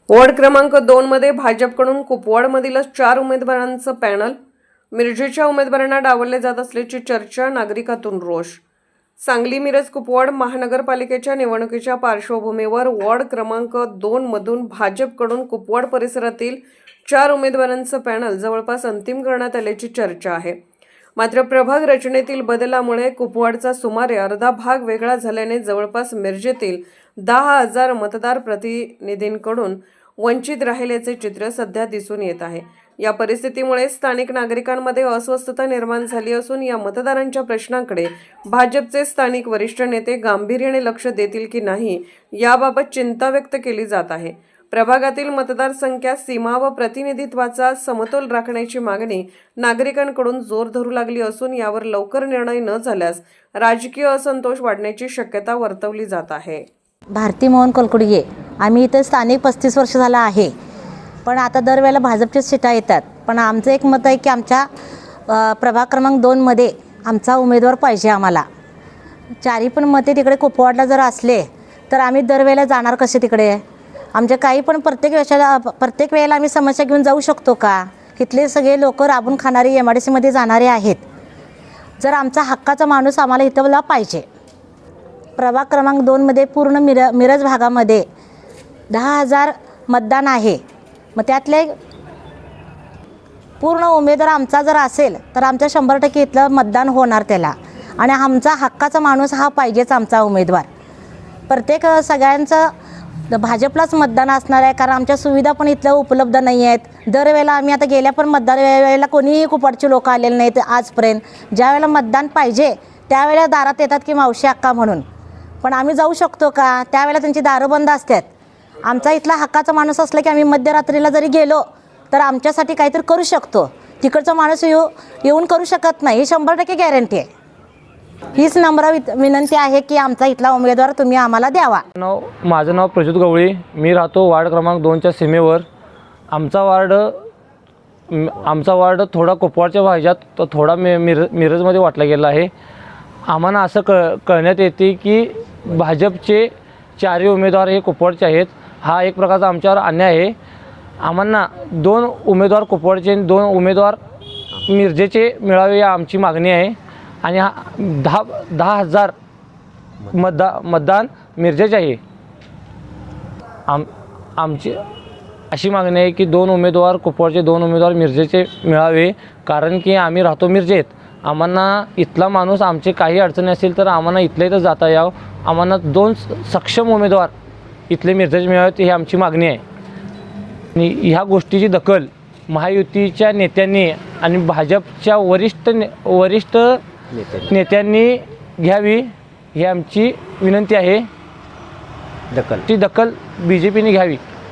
Ward क्रमांक 2 मध्ये भाजपकडून कुपवाडमधील 4 उमेदवारांचं पॅनल. मिरजेच्या उमेदवारांना डावलले जात असल्याची चर्चा, नागरिकातून रोष. सांगली मिरज कुपवाड महानगरपालिकेच्या निवडणुकीच्या पार्श्वभूमीवर वॉर्ड क्रमांक 2 मधून भाजपकडून कुपवाड परिसरातील 4 उमेदवारांचं पॅनल जवळपास अंतिम करण्यात आल्याची चर्चा आहे. मात्र प्रभाग रचनेतील बदलामुळे कुपवाडचा सुमारे अर्धा भाग वेगळा झाल्याने जवळपास मिरजेतील 10,000 मतदार प्रतिनिधींकडून वंचित राहिल्याचे चित्र सध्या दिसून येत आहे. या परिस्थितीमुळे स्थानिक नागरिकांमध्ये अस्वस्थता निर्माण झाली असून या मतदारांच्या प्रश्नांकडे भाजपचे स्थानिक वरिष्ठ नेते गांभीर्याने लक्ष देतील की नाही याबाबत चिंता व्यक्त केली जात आहे. प्रभागातील मतदारसंख्या सीमा व प्रतिनिधित्वाचा समतोल राखण्याची मागणी नागरिकांकडून जोर धरू लागली असून यावर लवकर निर्णय न झाल्यास राजकीय असंतोष वाढण्याची शक्यता वर्तवली जात आहे. भारती मोहन कलकुडगे. आम्ही इथे स्थानिक 35 वर्ष झालं आहे, पण आता दरवेळेला भाजपच्या सीटा येतात. पण आमचं एक मत आहे की आमच्या प्रभाग क्रमांक 2 मध्ये आमचा उमेदवार पाहिजे. आम्हाला चारी पण मते तिकडे कुपवाडला जर असले तर आम्ही दरवेळेला जाणार कसे तिकडे? आमच्या काही पण प्रत्येक वेळेला आम्ही समस्या घेऊन जाऊ शकतो का? इथले सगळे लोक राबून खाणारे MIDC मध्ये जाणारे आहेत. जर आमचा हक्काचा माणूस आम्हाला इथं पाहिजे. प्रभाग क्रमांक 2 मध्ये पूर्ण मिरज भागामध्ये 10,000 मतदान आहे. मग त्यातले पूर्ण उमेदवार आमचा जर असेल तर आमच्या 100% इथलं मतदान होणार त्याला. आणि आमचा हक्काचा माणूस हा पाहिजेच आमचा उमेदवार. प्रत्येक सगळ्यांचं भाजपलाच मतदान असणार आहे, कारण आमच्या सुविधा पण इथलं उपलब्ध नाही आहेत. दरवेळेला आम्ही आता गेल्या पण मतदान वेळेला कोणीही कुपवाडचे लोक आलेले नाहीत आजपर्यंत. ज्या वेळेला मतदान पाहिजे त्यावेळेला दारात येतात की मावशी अक्का म्हणून, पण आम्ही जाऊ शकतो का? त्यावेळेला त्यांची दारं बंद असतात. आमचा इथला हक्काचा माणूस असला की आम्ही मध्यरात्रीला जरी गेलो तर आमच्यासाठी काहीतरी करू शकतो. तिकडचा माणूस येऊन करू शकत नाही, ही 100% गॅरंटी आहे. हीच नम्र विनंती आहे की आमचा इथला उमेदवार तुम्ही आम्हाला द्यावा. माझं नाव प्रज्योत गवळी. मी राहतो वार्ड क्रमांक 2च्या सीमेवर. आमचा वार्ड थोडा कुपवाडच्या भागात थोडा मिरजमध्ये वाटला गेला आहे. आम्हाला असं कळण्यात येते की भाजपचे 4 उमेदवार हे कुपवाडचे आहेत. हा एक प्रकारचा आमच्यावर अन्याय आहे. आम्हाला 2 उमेदवार कुपवाडचे 2 उमेदवार मिरजेचे मिळावे या आमची मागणी आहे. आणि 10,000 मतदान मिरजेचे आहे. आमची अशी मागणी आहे की 2 उमेदवार कुपवाडचे 2 उमेदवार मिरजेचे मिळावे, कारण की आम्ही राहतो मिरजेत. आम्हाला इथला माणूस आमचे काही अडचणी असेल तर आम्हाला इथल्या इथं जाता यावं. आम्हाला 2 सक्षम उमेदवार इथले मिरजेचे मिळावेत ही आमची मागणी आहे. आणि ह्या गोष्टीची दखल महायुतीच्या नेत्यांनी आणि भाजपच्या वरिष्ठ नेत्यांनी घ्यावी ही आमची विनंती आहे. ती दखल BJPने घ्यावी.